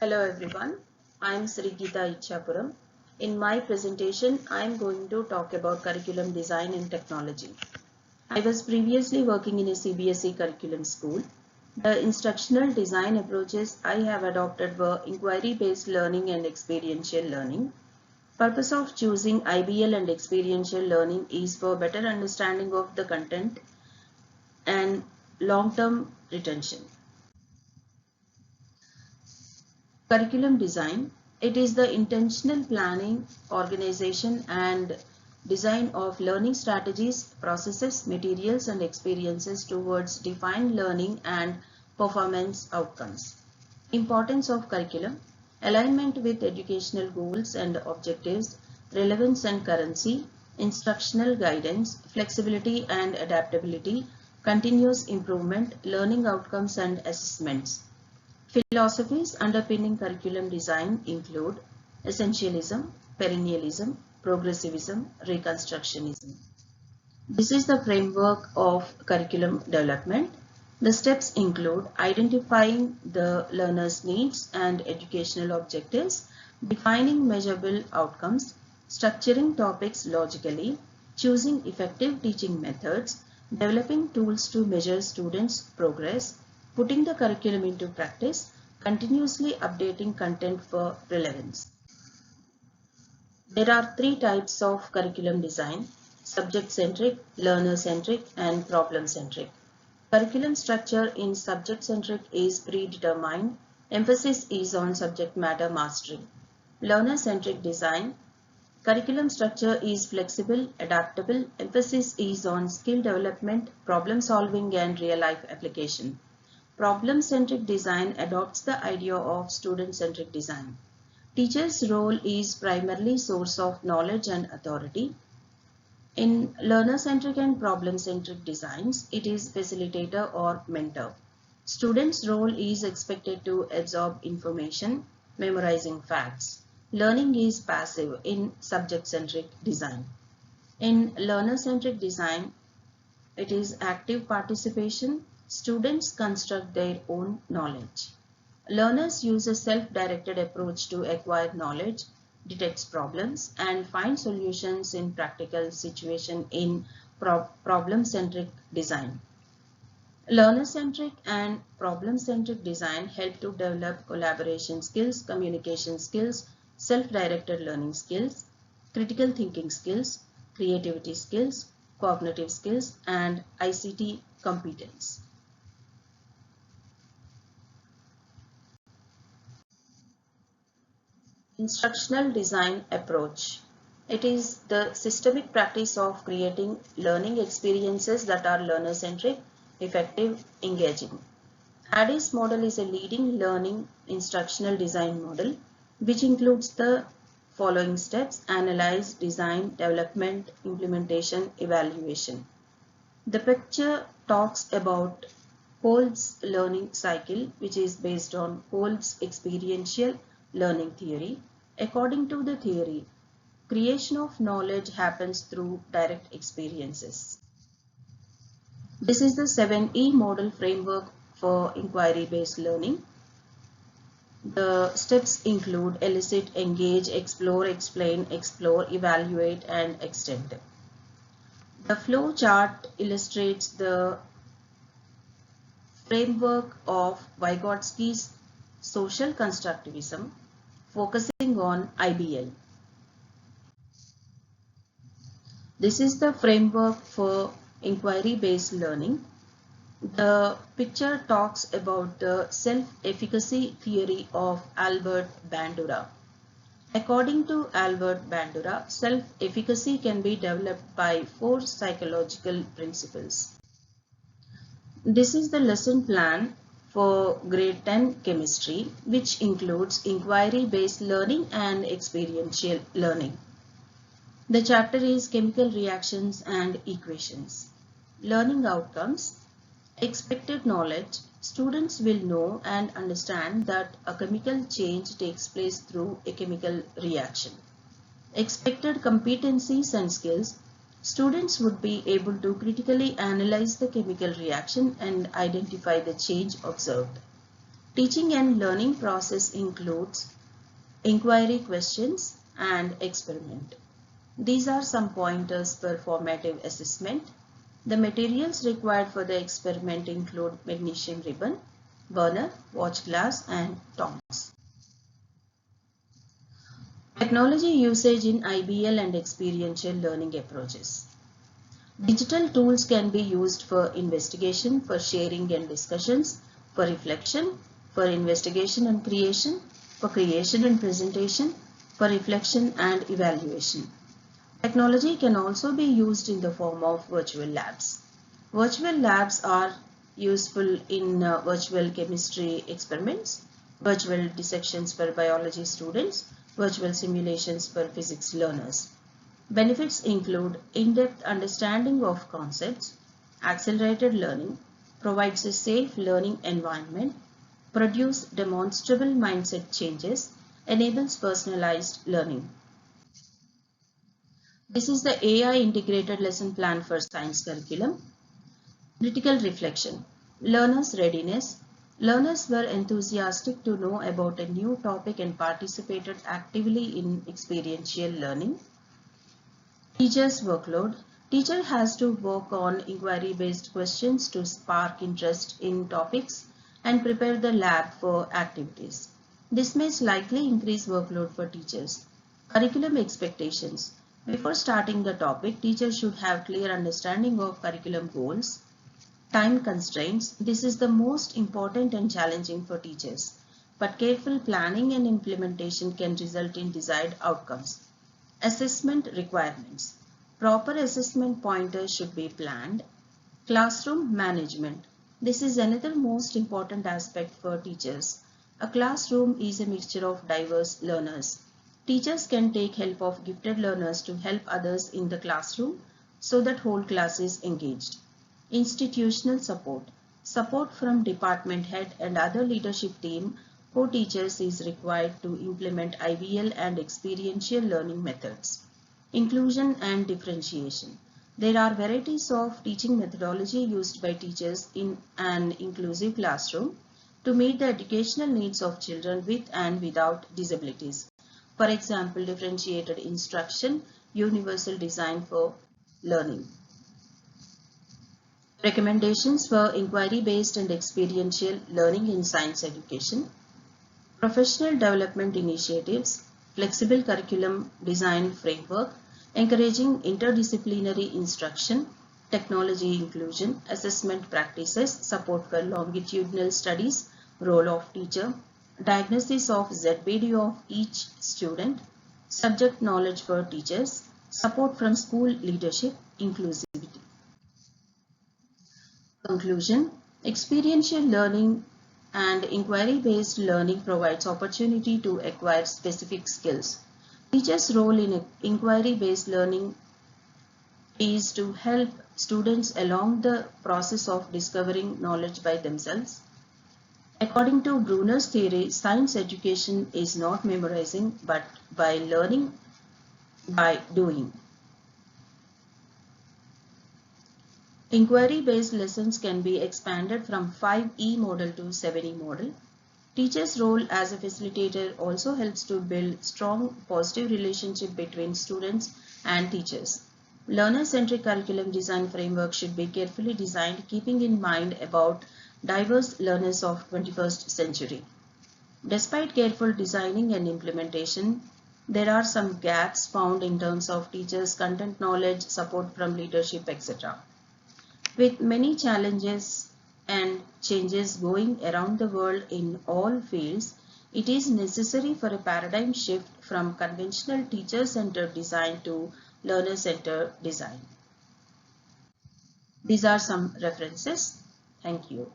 Hello everyone, I am Sri Geeta Ichapuram. In my presentation, I am going to talk about curriculum design and technology. I was previously working in a CBSE curriculum school. The instructional design approaches I have adopted were inquiry-based learning and experiential learning. Purpose of choosing IBL and experiential learning is for better understanding of the content and long-term retention. Curriculum design. It is the intentional planning, organization and design of learning strategies, processes, materials and experiences towards defined learning and performance outcomes. Importance of curriculum. Alignment with educational goals and objectives, relevance and currency, instructional guidance, flexibility and adaptability, continuous improvement, learning outcomes and assessments. Philosophies underpinning curriculum design include essentialism, perennialism, progressivism, reconstructionism. This is the framework of curriculum development. The steps include identifying the learner's needs and educational objectives, defining measurable outcomes, structuring topics logically, choosing effective teaching methods, developing tools to measure students' progress, putting the curriculum into practice, continuously updating content for relevance. There are three types of curriculum design: subject-centric, learner-centric, and problem-centric. Curriculum structure in subject-centric is predetermined. Emphasis is on subject matter mastery. Learner-centric design. Curriculum structure is flexible, adaptable. Emphasis is on skill development, problem solving, and real-life application. Problem-centric design adopts the idea of student-centric design. Teacher's role is primarily source of knowledge and authority. In learner-centric and problem-centric designs, it is facilitator or mentor. Student's role is expected to absorb information, memorizing facts. Learning is passive in subject-centric design. In learner-centric design, it is active participation. Students construct their own knowledge. Learners use a self-directed approach to acquire knowledge, detects problems, and find solutions in practical situations in problem-centric design. Learner-centric and problem-centric design help to develop collaboration skills, communication skills, self-directed learning skills, critical thinking skills, creativity skills, cognitive skills, and ICT competence. Instructional design approach. It is the systemic practice of creating learning experiences that are learner-centric, effective, engaging. ADDIS model is a leading learning instructional design model which includes the following steps: analyze, design, development, implementation, evaluation. The picture talks about Cole's learning cycle, which is based on Cole's experiential learning theory. According to the theory, creation of knowledge happens through direct experiences. This is the 7E model framework for inquiry-based learning. The steps include elicit, engage, explore, explain, explore, evaluate, and extend. The flow chart illustrates the framework of Vygotsky's social constructivism, focusing on IBL. This is the framework for inquiry-based learning. The picture talks about the self-efficacy theory of Albert Bandura. According to Albert Bandura, self-efficacy can be developed by 4 psychological principles. This is the lesson plan for grade 10 chemistry, which includes inquiry-based learning and experiential learning. The chapter is chemical reactions and equations. Learning outcomes. Expected knowledge. Students will know and understand that a chemical change takes place through a chemical reaction. Expected competencies and skills. Students would be able to critically analyze the chemical reaction and identify the change observed. Teaching and learning process includes inquiry questions and experiment. These are some pointers for formative assessment. The materials required for the experiment include magnesium ribbon, burner, watch glass and tongs. Technology usage in IBL and experiential learning approaches. Digital tools can be used for investigation, for sharing and discussions, for reflection, for investigation and creation, for creation and presentation, for reflection and evaluation. Technology can also be used in the form of virtual labs. Virtual labs are useful in virtual chemistry experiments, virtual dissections for biology students, virtual simulations for physics learners. Benefits include in-depth understanding of concepts, accelerated learning, provides a safe learning environment, produce demonstrable mindset changes, enables personalized learning. This is the AI integrated lesson plan for science curriculum. Critical reflection. Learners' readiness. Learners were enthusiastic to know about a new topic and participated actively in experiential learning. Teacher's workload. Teacher has to work on inquiry-based questions to spark interest in topics and prepare the lab for activities. This may likely increase workload for teachers. Curriculum expectations. Before starting the topic, teachers should have clear understanding of curriculum goals. Time constraints. This is the most important and challenging for teachers, but careful planning and implementation can result in desired outcomes. Assessment requirements. Proper assessment pointers should be planned. Classroom management. This is another most important aspect for teachers. A classroom is a mixture of diverse learners. Teachers can take help of gifted learners to help others in the classroom so that whole class is engaged. Institutional support. Support from department head and other leadership team for teachers is required to implement IBL and experiential learning methods. Inclusion and differentiation. There are varieties of teaching methodology used by teachers in an inclusive classroom to meet the educational needs of children with and without disabilities. For example, differentiated instruction, universal design for learning. Recommendations for inquiry-based and experiential learning in science education. Professional development initiatives, flexible curriculum design framework, encouraging interdisciplinary instruction, technology inclusion, assessment practices, support for longitudinal studies, role of teacher, diagnosis of ZBD of each student, subject knowledge for teachers, support from school leadership, inclusivity. Conclusion. Experiential learning and inquiry-based learning provides opportunity to acquire specific skills. Teachers' role in inquiry-based learning is to help students along the process of discovering knowledge by themselves. According to Bruner's theory, science education is not memorizing but by learning by doing. Inquiry-based lessons can be expanded from 5E model to 7E model. Teachers' role as a facilitator also helps to build strong positive relationship between students and teachers. Learner-centric curriculum design framework should be carefully designed, keeping in mind about diverse learners of 21st century. Despite careful designing and implementation, there are some gaps found in terms of teachers' content knowledge, support from leadership, etc. With many challenges and changes going around the world in all fields, it is necessary for a paradigm shift from conventional teacher-centered design to learner-centered design. These are some references. Thank you.